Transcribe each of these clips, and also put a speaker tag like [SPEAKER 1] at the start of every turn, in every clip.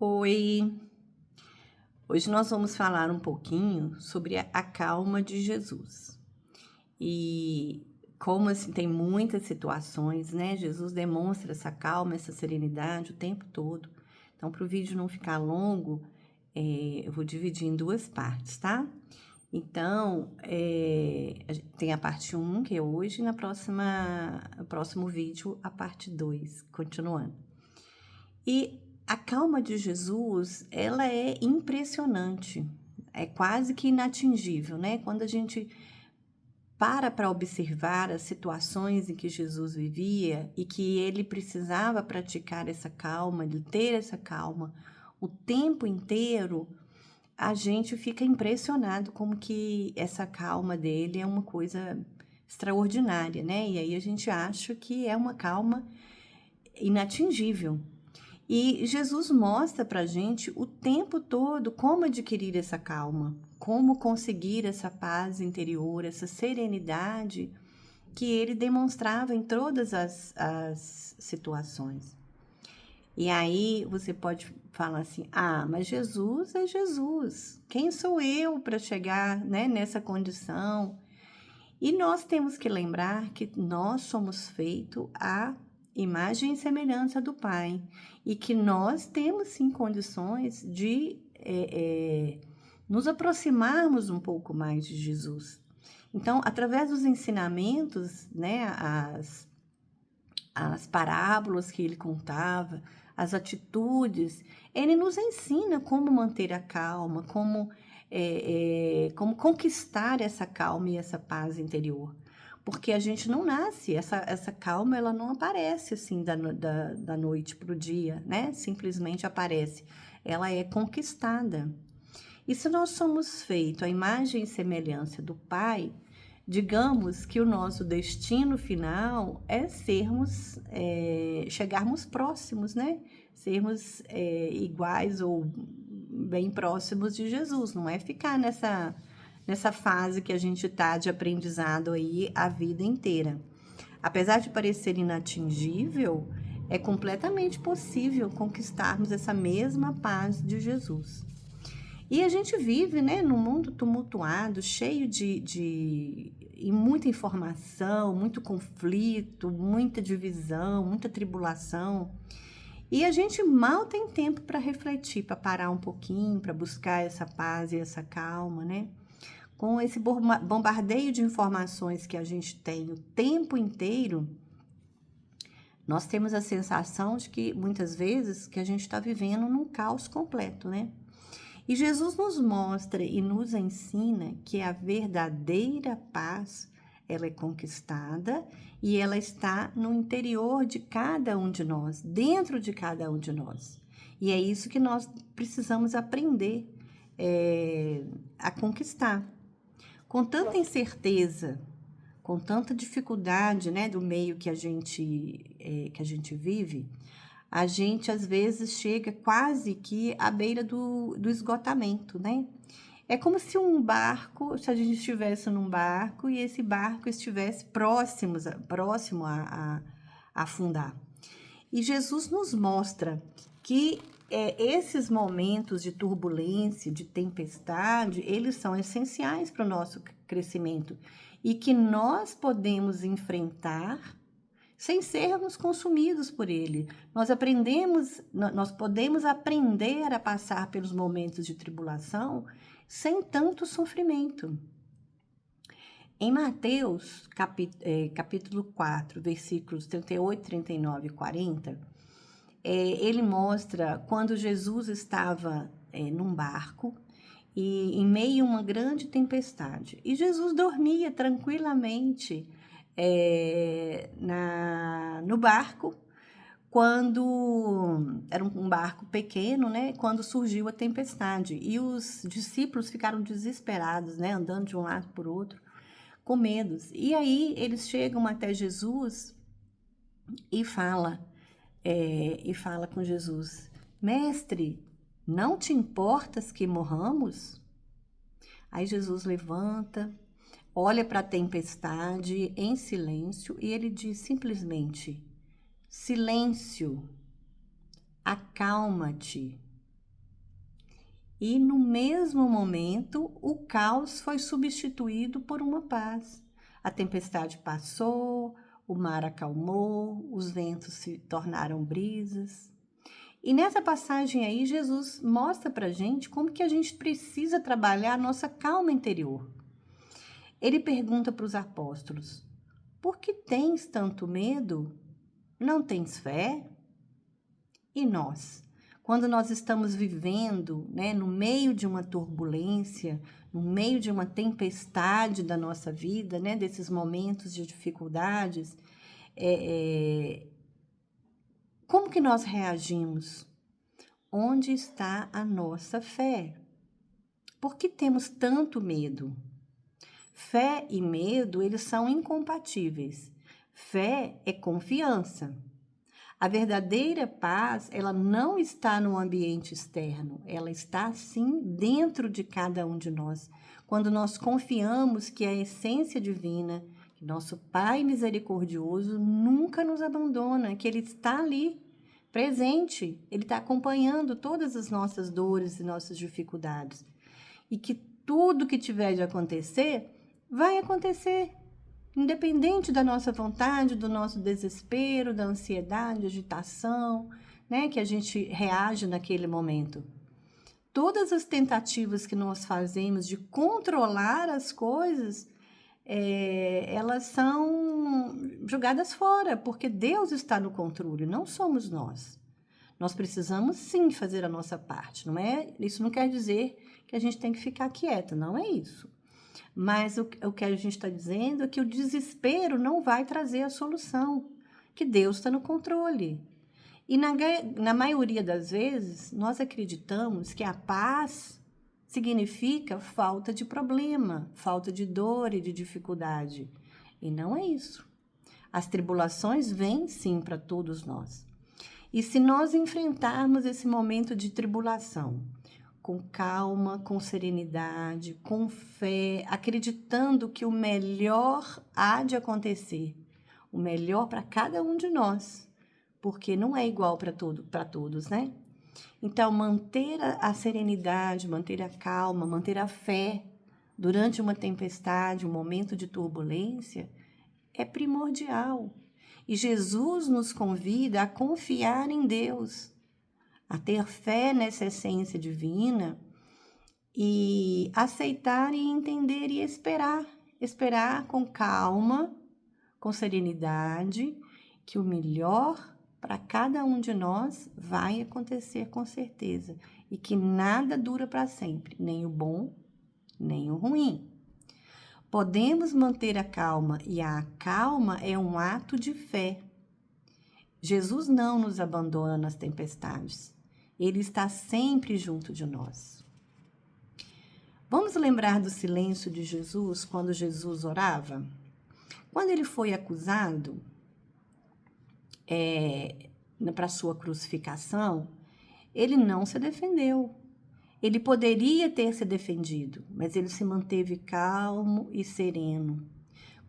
[SPEAKER 1] Oi, hoje nós vamos falar um pouquinho sobre a calma de Jesus. E como assim tem muitas situações, né? Jesus demonstra essa calma, essa serenidade o tempo todo. Então, para o vídeo não ficar longo, eu vou dividir em duas partes, tá? Então, tem a parte um que é hoje, e no próximo vídeo, a parte 2 continuando. E a calma de Jesus, ela é impressionante, é quase que inatingível, né? Quando a gente para observar as situações em que Jesus vivia e que ele precisava praticar essa calma, de ter essa calma o tempo inteiro, a gente fica impressionado como que essa calma dele é uma coisa extraordinária, né? E aí a gente acha que é uma calma inatingível. E Jesus mostra para a gente o tempo todo como adquirir essa calma, como conseguir essa paz interior, essa serenidade que ele demonstrava em todas as situações. E aí você pode falar assim: ah, mas Jesus é Jesus. Quem sou eu para chegar, né, nessa condição? E nós temos que lembrar que nós somos feitos à imagem e semelhança do Pai e que nós temos sim condições de nos aproximarmos um pouco mais de Jesus. Então, através dos ensinamentos, né, as parábolas que ele contava, as atitudes, ele nos ensina como manter a calma, como conquistar essa calma e essa paz interior. Porque a gente não nasce, essa calma ela não aparece assim da noite para o dia, né? Simplesmente aparece. Ela é conquistada. E se nós somos feitos à imagem e semelhança do Pai, digamos que o nosso destino final é chegarmos próximos, né? Sermos iguais ou bem próximos de Jesus, não é ficar nessa fase que a gente está de aprendizado aí a vida inteira. Apesar de parecer inatingível, é completamente possível conquistarmos essa mesma paz de Jesus. E a gente vive, né, num mundo tumultuado, cheio e muita informação, muito conflito, muita divisão, muita tribulação. E a gente mal tem tempo para refletir, para parar um pouquinho, para buscar essa paz e essa calma, né? Com esse bombardeio de informações que a gente tem o tempo inteiro, nós temos a sensação de que, muitas vezes, que a gente está vivendo num caos completo, né? E Jesus nos mostra e nos ensina que a verdadeira paz, ela é conquistada e ela está no interior de cada um de nós, dentro de cada um de nós. E é isso que nós precisamos aprender a conquistar. Com tanta incerteza, com tanta dificuldade, né, do meio que a gente vive, a gente às vezes chega quase que à beira do esgotamento, né? É como se se a gente estivesse num barco e esse barco estivesse próximo a afundar. E Jesus nos mostra que esses momentos de turbulência, de tempestade, eles são essenciais para o nosso crescimento e que nós podemos enfrentar sem sermos consumidos por ele. Nós podemos aprender a passar pelos momentos de tribulação sem tanto sofrimento. Em Mateus, capítulo 4, versículos 38, 39 e 40, ele mostra quando Jesus estava num barco e em meio a uma grande tempestade. E Jesus dormia tranquilamente no barco, quando era um barco pequeno, né? Quando surgiu a tempestade. E os discípulos ficaram desesperados, né? Andando de um lado para o outro, com medos. E aí eles chegam até Jesus e fala com Jesus: Mestre, não te importas que morramos? Aí Jesus levanta, olha para a tempestade em silêncio e ele diz simplesmente: silêncio, acalma-te. E no mesmo momento, o caos foi substituído por uma paz. A tempestade passou, o mar acalmou, os ventos se tornaram brisas. E nessa passagem aí, Jesus mostra pra gente como que a gente precisa trabalhar a nossa calma interior. Ele pergunta para os apóstolos: por que tens tanto medo? Não tens fé? E nós? Quando nós estamos vivendo, né, no meio de uma turbulência, no meio de uma tempestade da nossa vida, né, desses momentos de dificuldades, como que nós reagimos? Onde está a nossa fé? Por que temos tanto medo? Fé e medo, eles são incompatíveis. Fé é confiança. A verdadeira paz, ela não está no ambiente externo, ela está sim dentro de cada um de nós. Quando nós confiamos que a essência divina, que nosso Pai misericordioso nunca nos abandona, que Ele está ali, presente, Ele está acompanhando todas as nossas dores e nossas dificuldades. E que tudo que tiver de acontecer, vai acontecer. Independente da nossa vontade, do nosso desespero, da ansiedade, agitação, né, que a gente reage naquele momento. Todas as tentativas que nós fazemos de controlar as coisas, elas são jogadas fora, porque Deus está no controle, não somos nós. Nós precisamos sim fazer a nossa parte, não é? Isso não quer dizer que a gente tem que ficar quieta, não é isso. Mas o que a gente está dizendo é que o desespero não vai trazer a solução, que Deus está no controle. E na maioria das vezes, nós acreditamos que a paz significa falta de problema, falta de dor e de dificuldade. E não é isso. As tribulações vêm sim para todos nós. E se nós enfrentarmos esse momento de tribulação, com calma, com serenidade, com fé, acreditando que o melhor há de acontecer, o melhor para cada um de nós, porque não é igual para todos, né? Então, manter a serenidade, manter a calma, manter a fé durante uma tempestade, um momento de turbulência, é primordial. E Jesus nos convida a confiar em Deus, a ter fé nessa essência divina e aceitar e entender e esperar com calma, com serenidade, que o melhor para cada um de nós vai acontecer com certeza e que nada dura para sempre, nem o bom, nem o ruim. Podemos manter a calma e a calma é um ato de fé. Jesus não nos abandona nas tempestades. Ele está sempre junto de nós. Vamos lembrar do silêncio de Jesus quando Jesus orava? Quando ele foi acusado para sua crucificação, ele não se defendeu. Ele poderia ter se defendido, mas ele se manteve calmo e sereno.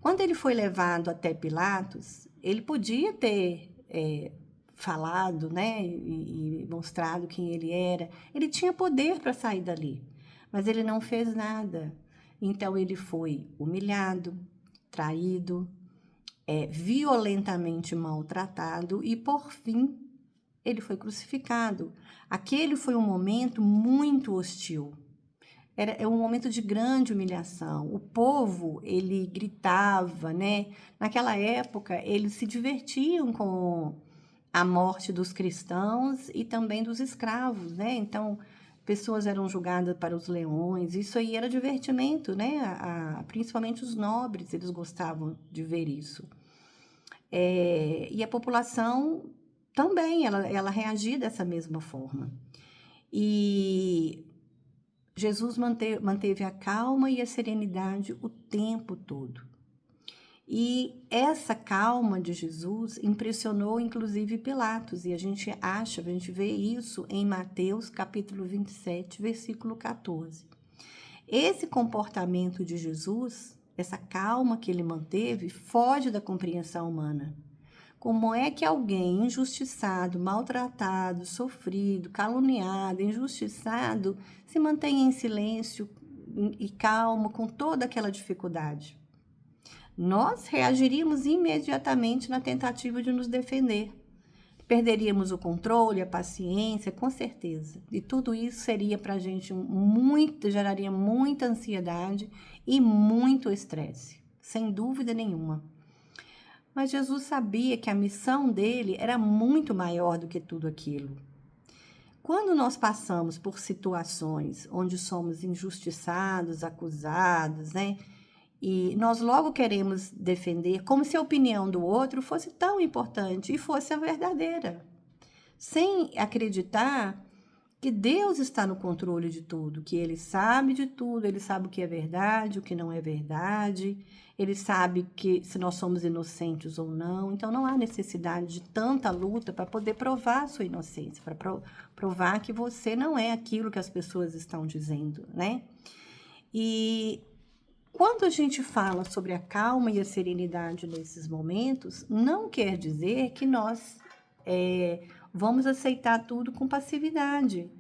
[SPEAKER 1] Quando ele foi levado até Pilatos, ele podia ter falado, né, e mostrado quem ele era. Ele tinha poder para sair dali, mas ele não fez nada. Então ele foi humilhado, traído, violentamente maltratado e, por fim, ele foi crucificado. Aquele foi um momento muito hostil. É um momento de grande humilhação. O povo, ele gritava, né? Naquela época, eles se divertiam com a morte dos cristãos e também dos escravos, né? Então, pessoas eram julgadas para os leões. Isso aí era divertimento, né? Principalmente os nobres, eles gostavam de ver isso. E a população também, ela reagia dessa mesma forma. E Jesus manteve a calma e a serenidade o tempo todo. E essa calma de Jesus impressionou inclusive Pilatos, e a gente vê isso em Mateus capítulo 27, versículo 14. Esse comportamento de Jesus, essa calma que ele manteve, foge da compreensão humana. Como é que alguém injustiçado, maltratado, sofrido, caluniado, injustiçado, se mantém em silêncio e calmo com toda aquela dificuldade? Nós reagiríamos imediatamente na tentativa de nos defender. Perderíamos o controle, a paciência, com certeza. E tudo isso seria para a gente geraria muita ansiedade e muito estresse, sem dúvida nenhuma. Mas Jesus sabia que a missão dele era muito maior do que tudo aquilo. Quando nós passamos por situações onde somos injustiçados, acusados, né? E nós logo queremos defender como se a opinião do outro fosse tão importante e fosse a verdadeira, sem acreditar que Deus está no controle de tudo, que Ele sabe de tudo, Ele sabe o que é verdade, o que não é verdade, Ele sabe que se nós somos inocentes ou não. Então não há necessidade de tanta luta para poder provar a sua inocência, para provar que você não é aquilo que as pessoas estão dizendo, né? E quando a gente fala sobre a calma e a serenidade nesses momentos, não quer dizer que nós vamos aceitar tudo com passividade,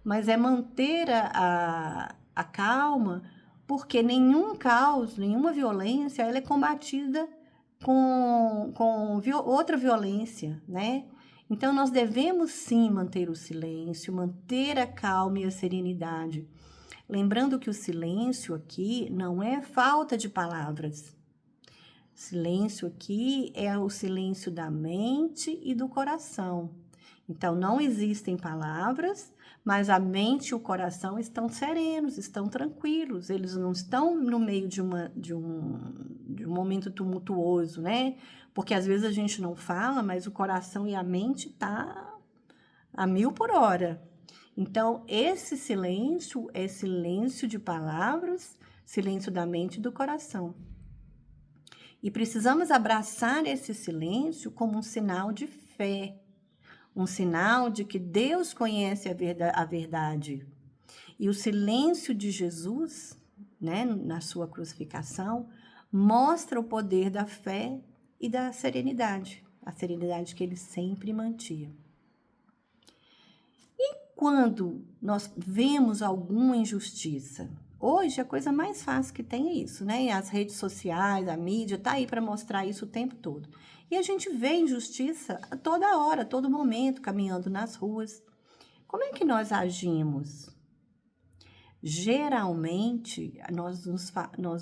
[SPEAKER 1] mas é manter a calma, porque nenhum caos, nenhuma violência, ela é combatida com outra violência, né? Então, nós devemos sim manter o silêncio, manter a calma e a serenidade. Lembrando que o silêncio aqui não é falta de palavras. Silêncio aqui é o silêncio da mente e do coração. Então, não existem palavras, mas a mente e o coração estão serenos, estão tranquilos. Eles não estão no meio de um momento tumultuoso, né? Porque às vezes a gente não fala, mas o coração e a mente tá a 1000 por hora. Então, esse silêncio é silêncio de palavras, silêncio da mente e do coração. E precisamos abraçar esse silêncio como um sinal de fé, um sinal de que Deus conhece a verdade. E o silêncio de Jesus, né, na sua crucificação, mostra o poder da fé e da serenidade, a serenidade que ele sempre mantinha. Quando nós vemos alguma injustiça, hoje a coisa mais fácil que tem é isso, né? As redes sociais, a mídia tá aí para mostrar isso o tempo todo. E a gente vê injustiça a toda hora, a todo momento, caminhando nas ruas. Como é que nós agimos? Geralmente, nós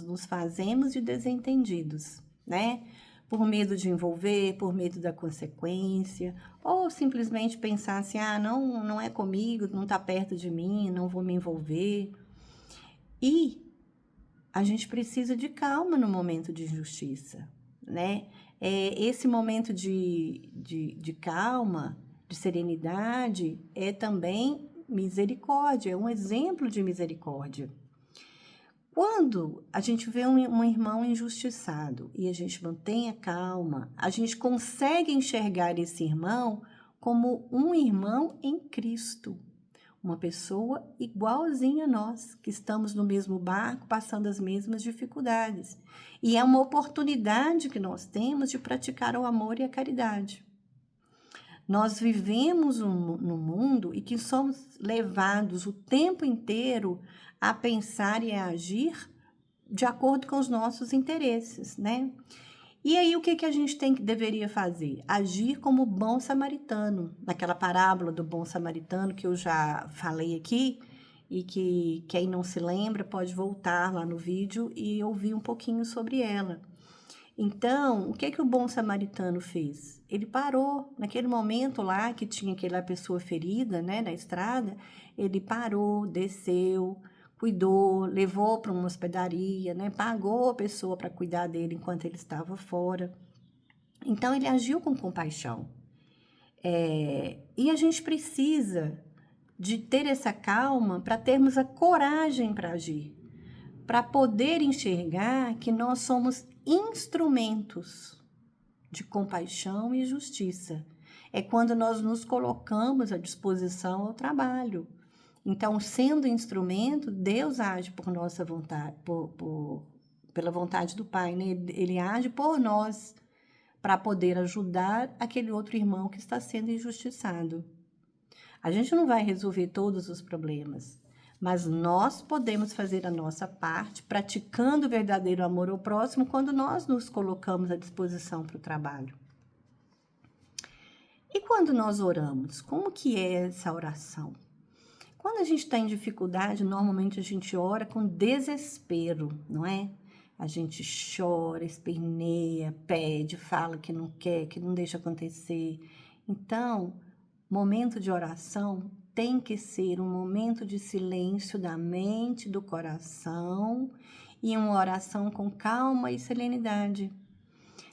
[SPEAKER 1] nos fazemos de desentendidos, né? Por medo de envolver, por medo da consequência, ou simplesmente pensar assim, não é comigo, não está perto de mim, não vou me envolver. E a gente precisa de calma no momento de injustiça, né? Esse momento de calma, de serenidade, é também misericórdia, é um exemplo de misericórdia. Quando a gente vê um irmão injustiçado e a gente mantém a calma, a gente consegue enxergar esse irmão como um irmão em Cristo, uma pessoa igualzinha a nós, que estamos no mesmo barco, passando as mesmas dificuldades. E é uma oportunidade que nós temos de praticar o amor e a caridade. Nós vivemos no mundo e que somos levados o tempo inteiro a pensar e a agir de acordo com os nossos interesses, né? E aí, o que a gente deveria fazer? Agir como bom samaritano. Naquela parábola do bom samaritano que eu já falei aqui, e que quem não se lembra pode voltar lá no vídeo e ouvir um pouquinho sobre ela. Então, o que o bom samaritano fez? Ele parou, naquele momento lá que tinha aquela pessoa ferida, né, na estrada, ele parou, desceu, cuidou, levou para uma hospedaria, né, pagou a pessoa para cuidar dele enquanto ele estava fora. Então, ele agiu com compaixão. E a gente precisa de ter essa calma para termos a coragem para agir, para poder enxergar que nós somos instrumentos de compaixão e justiça. É quando nós nos colocamos à disposição ao trabalho. Então, sendo instrumento, Deus age por nossa vontade, pela vontade do Pai, né? Ele age por nós, para poder ajudar aquele outro irmão que está sendo injustiçado. A gente não vai resolver todos os problemas, mas nós podemos fazer a nossa parte, praticando o verdadeiro amor ao próximo quando nós nos colocamos à disposição para o trabalho. E quando nós oramos, como que é essa oração? Quando a gente está em dificuldade, normalmente a gente ora com desespero, não é? A gente chora, esperneia, pede, fala que não quer, que não deixa acontecer. Então, momento de oração tem que ser um momento de silêncio da mente, do coração e uma oração com calma e serenidade.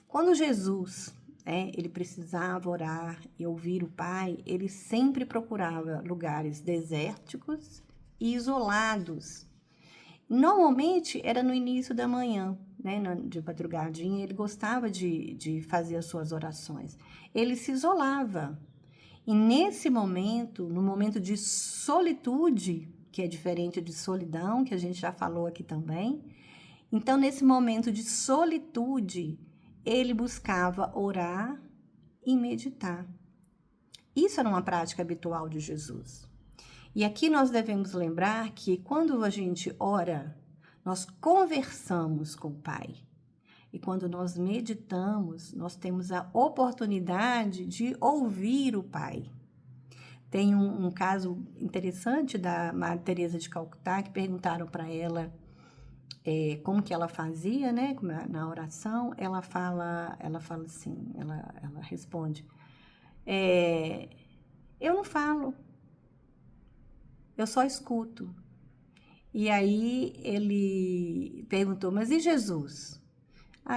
[SPEAKER 1] Quando Jesus, ele precisava orar e ouvir o Pai, ele sempre procurava lugares desérticos e isolados. Normalmente era no início da manhã, de madrugadinha, ele gostava de fazer as suas orações. Ele se isolava. E nesse momento, no momento de solitude, que é diferente de solidão, que a gente já falou aqui também, então nesse momento de solitude, ele buscava orar e meditar. Isso era uma prática habitual de Jesus. E aqui nós devemos lembrar que quando a gente ora, nós conversamos com o Pai. E quando nós meditamos, nós temos a oportunidade de ouvir o Pai. Tem um caso interessante da Madre Teresa de Calcutá, que perguntaram para ela como que ela fazia, né? Na oração, ela fala assim, ela responde, eu não falo, eu só escuto. E aí ele perguntou, mas e Jesus?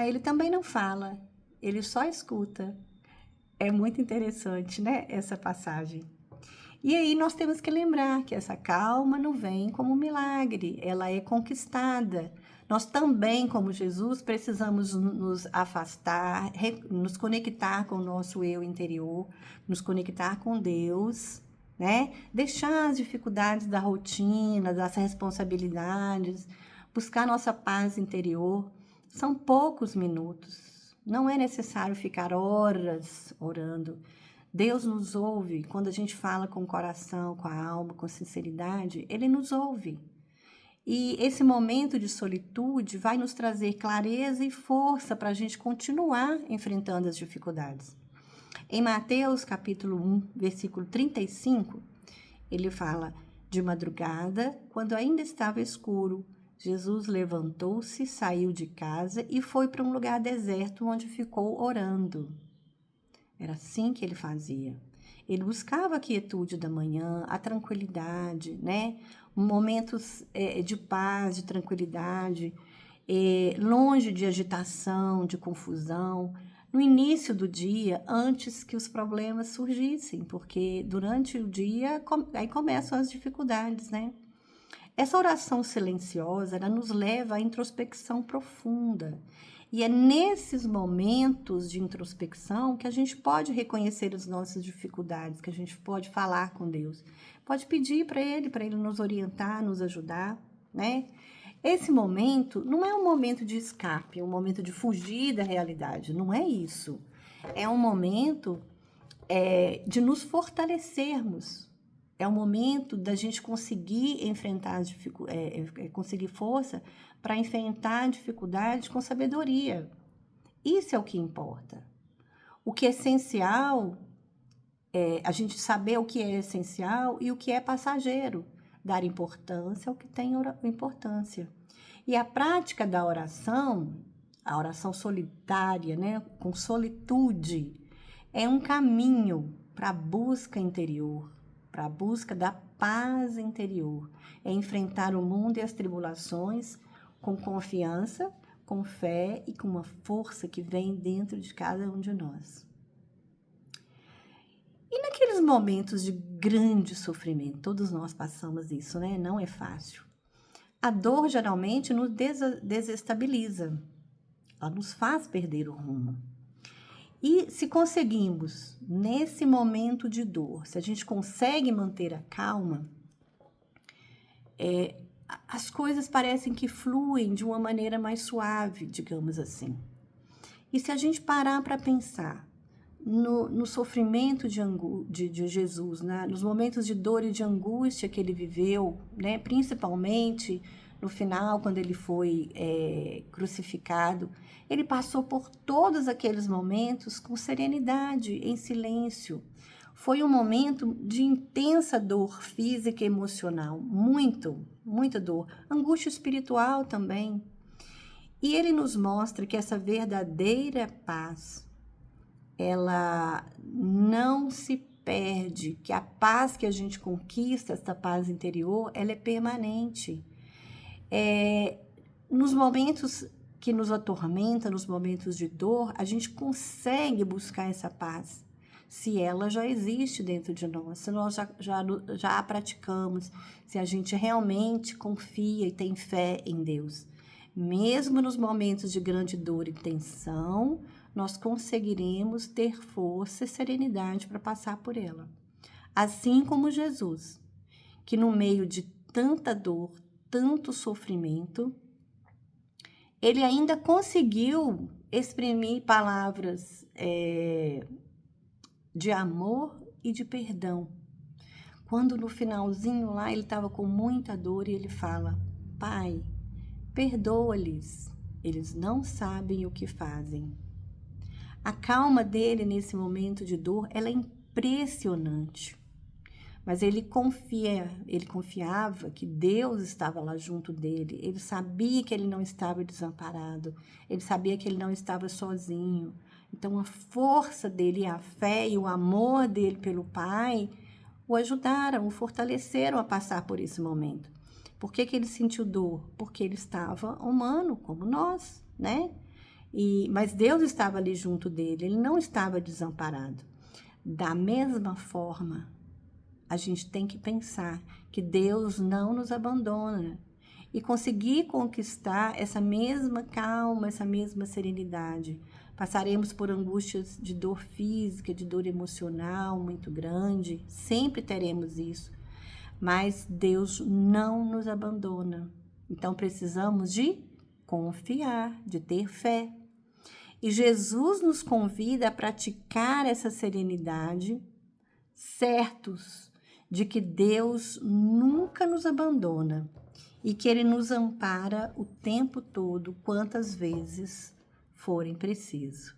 [SPEAKER 1] Ele também não fala, ele só escuta. É muito interessante, né, essa passagem. E aí nós temos que lembrar que essa calma não vem como um milagre, ela é conquistada. Nós também, como Jesus, precisamos nos afastar, nos conectar com o nosso eu interior, nos conectar com Deus, né? Deixar as dificuldades da rotina, das responsabilidades, buscar nossa paz interior. São poucos minutos, não é necessário ficar horas orando. Deus nos ouve quando a gente fala com o coração, com a alma, com sinceridade, Ele nos ouve. E esse momento de solitude vai nos trazer clareza e força para a gente continuar enfrentando as dificuldades. Em Mateus capítulo 1, versículo 35, ele fala, de madrugada, quando ainda estava escuro, Jesus levantou-se, saiu de casa e foi para um lugar deserto onde ficou orando. Era assim que ele fazia. Ele buscava a quietude da manhã, a tranquilidade, né? Momentos de paz, de tranquilidade, longe de agitação, de confusão, no início do dia, antes que os problemas surgissem, porque durante o dia aí começam as dificuldades, né? Essa oração silenciosa, ela nos leva à introspecção profunda. E é nesses momentos de introspecção que a gente pode reconhecer as nossas dificuldades, que a gente pode falar com Deus. Pode pedir para Ele nos orientar, nos ajudar, né? Esse momento não é um momento de escape, é um momento de fugir da realidade, não é isso. É um momento de nos fortalecermos. É o momento da gente conseguir enfrentar conseguir força para enfrentar dificuldades com sabedoria. Isso é o que importa. O que é essencial é a gente saber o que é essencial e o que é passageiro. Dar importância ao que tem importância. E a prática da oração, a oração solitária, né, com solitude, é um caminho para a busca interior, para a busca da paz interior. É enfrentar o mundo e as tribulações com confiança, com fé e com uma força que vem dentro de cada um de nós. E naqueles momentos de grande sofrimento, todos nós passamos isso, né? Não é fácil. A dor geralmente nos desestabiliza, ela nos faz perder o rumo. E se conseguimos, nesse momento de dor, se a gente consegue manter a calma, as coisas parecem que fluem de uma maneira mais suave, digamos assim. E se a gente parar para pensar no sofrimento de Jesus, né? Nos momentos de dor e de angústia que ele viveu, né? Principalmente no final, quando ele foi crucificado, ele passou por todos aqueles momentos com serenidade, em silêncio. Foi um momento de intensa dor física e emocional, muita dor, angústia espiritual também. E ele nos mostra que essa verdadeira paz, ela não se perde, que a paz que a gente conquista, essa paz interior, ela é permanente. Nos momentos que nos atormenta, nos momentos de dor, a gente consegue buscar essa paz, se ela já existe dentro de nós, se nós já a praticamos, se a gente realmente confia e tem fé em Deus. Mesmo nos momentos de grande dor e tensão, nós conseguiremos ter força e serenidade para passar por ela. Assim como Jesus, que no meio de tanta dor, tanto sofrimento, ele ainda conseguiu exprimir palavras de amor e de perdão. Quando no finalzinho lá ele estava com muita dor e ele fala: Pai, perdoa-lhes, eles não sabem o que fazem. A calma dele nesse momento de dor, ela é impressionante. Mas ele confiava que Deus estava lá junto dele. Ele sabia que ele não estava desamparado. Ele sabia que ele não estava sozinho. Então, a força dele, a fé e o amor dele pelo Pai o ajudaram, o fortaleceram a passar por esse momento. Por que ele sentiu dor? Porque ele estava humano, como nós, né? Mas Deus estava ali junto dele, ele não estava desamparado. Da mesma forma, a gente tem que pensar que Deus não nos abandona e conseguir conquistar essa mesma calma, essa mesma serenidade. Passaremos por angústias de dor física, de dor emocional muito grande, sempre teremos isso, mas Deus não nos abandona. Então precisamos de confiar, de ter fé. E Jesus nos convida a praticar essa serenidade, certos de que Deus nunca nos abandona e que Ele nos ampara o tempo todo, quantas vezes forem preciso.